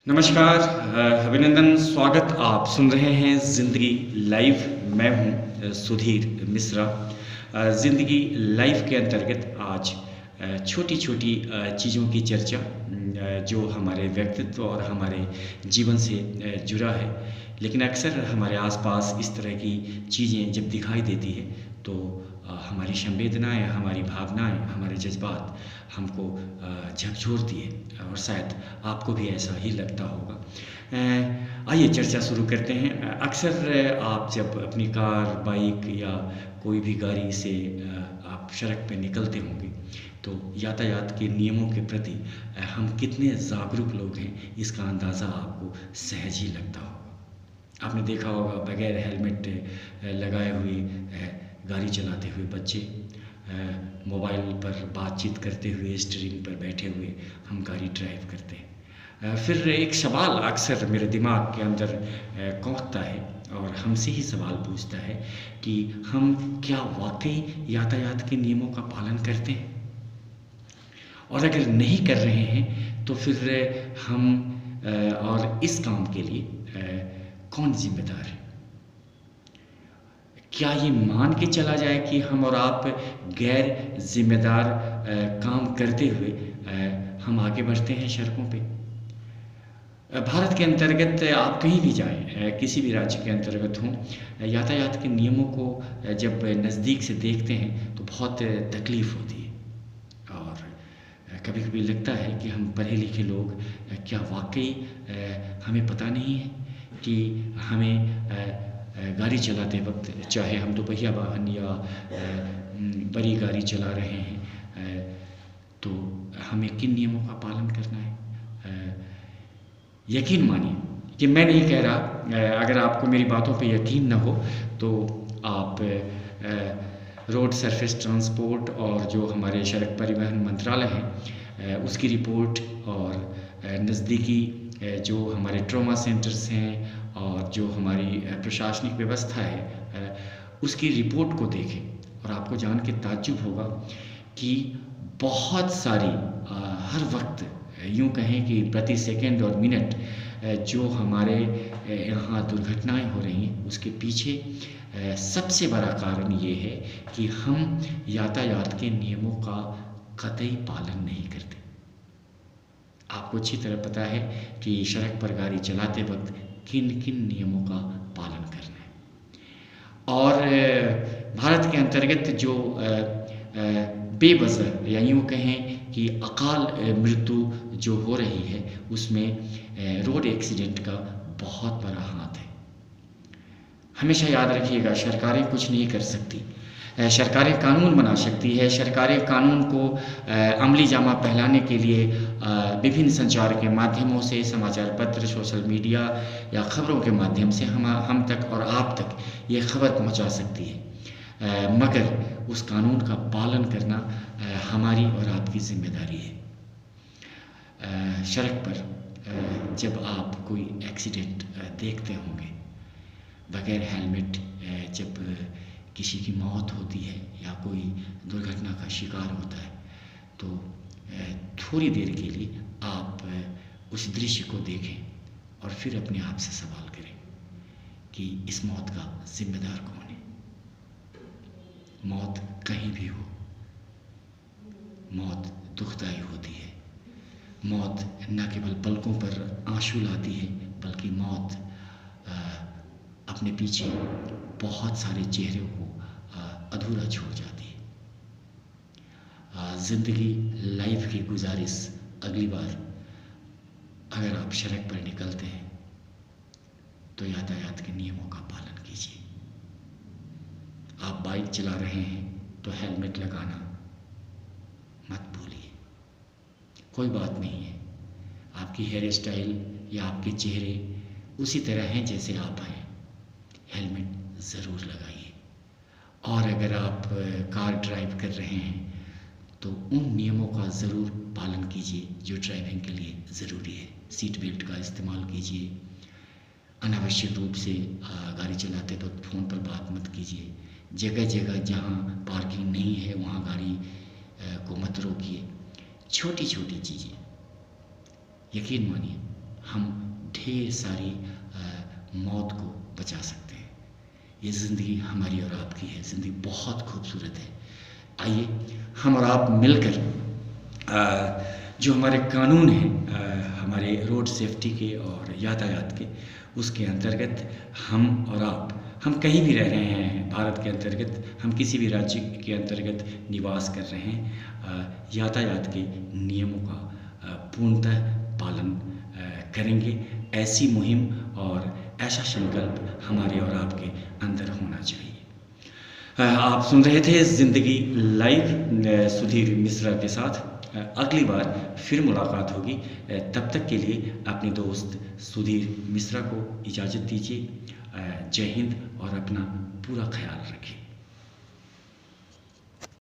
नमस्कार, अभिनंदन, स्वागत। आप सुन रहे हैं ज़िंदगी लाइव। मैं हूं सुधीर मिश्रा। ज़िंदगी लाइव के अंतर्गत आज छोटी छोटी चीज़ों की चर्चा जो हमारे व्यक्तित्व और हमारे जीवन से जुड़ा है। लेकिन अक्सर हमारे आसपास इस तरह की चीज़ें जब दिखाई देती है तो हमारी संवेदनाएं, हमारी भावनाएं, हमारे जज्बात हमको झकझोरती है और शायद आपको भी ऐसा ही लगता होगा। आइए चर्चा शुरू करते हैं। अक्सर आप जब अपनी कार, बाइक या कोई भी गाड़ी से आप सड़क पे निकलते होंगे तो यातायात के नियमों के प्रति हम कितने जागरूक लोग हैं इसका अंदाज़ा आपको सहज ही लगता होगा। आपने देखा होगा बगैर हेलमेट लगाए हुए गाड़ी चलाते हुए बच्चे, मोबाइल पर बातचीत करते हुए, स्टीयरिंग पर बैठे हुए हम गाड़ी ड्राइव करते हैं। फिर एक सवाल अक्सर मेरे दिमाग के अंदर कौंधता है और हमसे ही सवाल पूछता है कि हम क्या वाकई यातायात के नियमों का पालन करते हैं, और अगर नहीं कर रहे हैं तो फिर हम और इस काम के लिए कौन जिम्मेदार है। क्या ये मान के चला जाए कि हम और आप गैर जिम्मेदार काम करते हुए हम आगे बढ़ते हैं सड़कों पे। भारत के अंतर्गत आप कहीं भी जाएं, किसी भी राज्य के अंतर्गत हों, यातायात के नियमों को जब नज़दीक से देखते हैं तो बहुत तकलीफ़ होती है और कभी कभी लगता है कि हम पढ़े लिखे लोग क्या वाकई हमें पता नहीं है कि हमें गाड़ी चलाते वक्त, चाहे हम दोपहिया वाहन या बड़ी गाड़ी चला रहे हैं, तो हमें किन नियमों का पालन करना है। यकीन मानिए कि मैं नहीं कह रहा, अगर आपको मेरी बातों पे यकीन न हो तो आप रोड सरफेस ट्रांसपोर्ट और जो हमारे सड़क परिवहन मंत्रालय है उसकी रिपोर्ट और नज़दीकी जो हमारे ट्रॉमा सेंटर्स हैं और जो हमारी प्रशासनिक व्यवस्था है उसकी रिपोर्ट को देखें और आपको जान के ताज्जुब होगा कि बहुत सारी हर वक्त यूँ कहें कि प्रति सेकंड और मिनट जो हमारे यहाँ दुर्घटनाएं हो रही हैं उसके पीछे सबसे बड़ा कारण ये है कि हम यातायात के नियमों का कतई पालन नहीं करते। आपको अच्छी तरह पता है कि सड़क पर गाड़ी चलाते वक्त किन किन नियमों का पालन करना है। और भारत के अंतर्गत जो बेवजह या यूँ कहें कि अकाल मृत्यु जो हो रही है उसमें रोड एक्सीडेंट का बहुत बड़ा हाथ है। हमेशा याद रखिएगा, सरकारें कुछ नहीं कर सकती। सरकारें कानून बना सकती है, सरकारें कानून को अमली जामा पहनाने के लिए विभिन्न संचार के माध्यमों से, समाचार पत्र, सोशल मीडिया या खबरों के माध्यम से हम तक और आप तक ये खबर पहुंचा सकती है, मगर उस कानून का पालन करना हमारी और आपकी जिम्मेदारी है। सड़क पर जब आप कोई एक्सीडेंट देखते होंगे, बगैर हेलमेट जब किसी की मौत होती है या कोई दुर्घटना का शिकार होता है तो थोड़ी देर के लिए आप उस दृश्य को देखें और फिर अपने आप से सवाल करें कि इस मौत का जिम्मेदार कौन है। मौत कहीं भी हो, मौत दुखदाई होती है। मौत न केवल पलकों पर आंसू लाती है बल्कि मौत अपने पीछे बहुत सारे चेहरों को अधूरा छोड़ जाती है। ज़िंदगी लाइफ की गुजारिश, अगली बार अगर आप सड़क पर निकलते हैं तो यातायात के नियमों का पालन कीजिए। आप बाइक चला रहे हैं तो हेलमेट लगाना मत भूलिए। कोई बात नहीं है, आपकी हेयर स्टाइल या आपके चेहरे उसी तरह हैं जैसे आप हैं, हेलमेट ज़रूर लगाइए। और अगर आप कार ड्राइव कर रहे हैं तो उन नियमों का ज़रूर पालन कीजिए जो ड्राइविंग के लिए ज़रूरी है। सीट बेल्ट का इस्तेमाल कीजिए। अनावश्यक रूप से गाड़ी चलाते वक्त फ़ोन पर बात मत कीजिए। जगह जगह जहाँ पार्किंग नहीं है वहाँ गाड़ी को मत रोकिए। छोटी छोटी चीज़ें, यकीन मानिए हम ढेर सारी मौत को बचा सकते हैं। ये ज़िंदगी हमारी और आपकी है, ज़िंदगी बहुत खूबसूरत है। आइए हम और आप मिलकर जो हमारे कानून हैं हमारे रोड सेफ्टी के और यातायात के, उसके अंतर्गत हम और आप, हम कहीं भी रह रहे हैं भारत के अंतर्गत, हम किसी भी राज्य के अंतर्गत निवास कर रहे हैं, यातायात के नियमों का पूर्णतः पालन करेंगे। ऐसी मुहिम और ऐसा संकल्प हमारे और आपके अंदर होना चाहिए। आप सुन रहे थे ज़िंदगी लाइव सुधीर मिश्रा के साथ। अगली बार फिर मुलाकात होगी। तब तक के लिए अपने दोस्त सुधीर मिश्रा को इजाज़त दीजिए। जय हिंद और अपना पूरा ख्याल रखें।